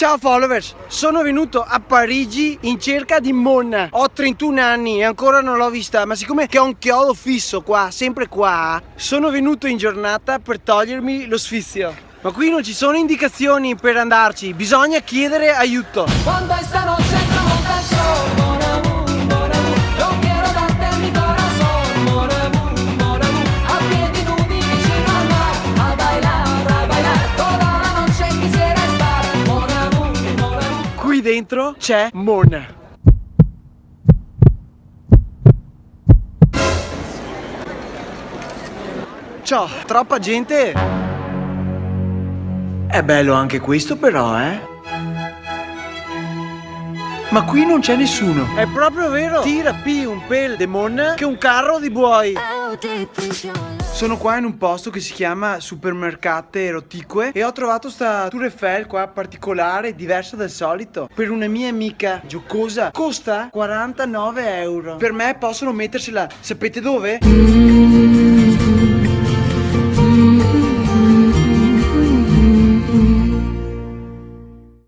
Ciao followers, sono venuto a Parigi in cerca di Mona. Ho 31 anni e ancora non l'ho vista, ma siccome che ho un chiodo fisso qua, sempre qua, sono venuto in giornata per togliermi lo sfizio. Ma qui non ci sono indicazioni per andarci, bisogna chiedere aiuto. Cuando esta noche tramonta el sol, mon amour, yo quiero darte mi corazón, mon amour, a piedi nudi vicino al mar, a bailar, toda la noche quisiera estar, mon amour. Qui dentro c'è Mona. Ciao, troppa gente. È bello anche questo però, Ma qui non c'è nessuno. È proprio vero. Tira più un pel de Mona che un carro di buoi. Sono qua in un posto che si chiama Supermercate Rotique e ho trovato sta Tour Eiffel qua particolare, diversa dal solito. Per una mia amica giocosa costa 49 euro. Per me possono mettersela, sapete dove?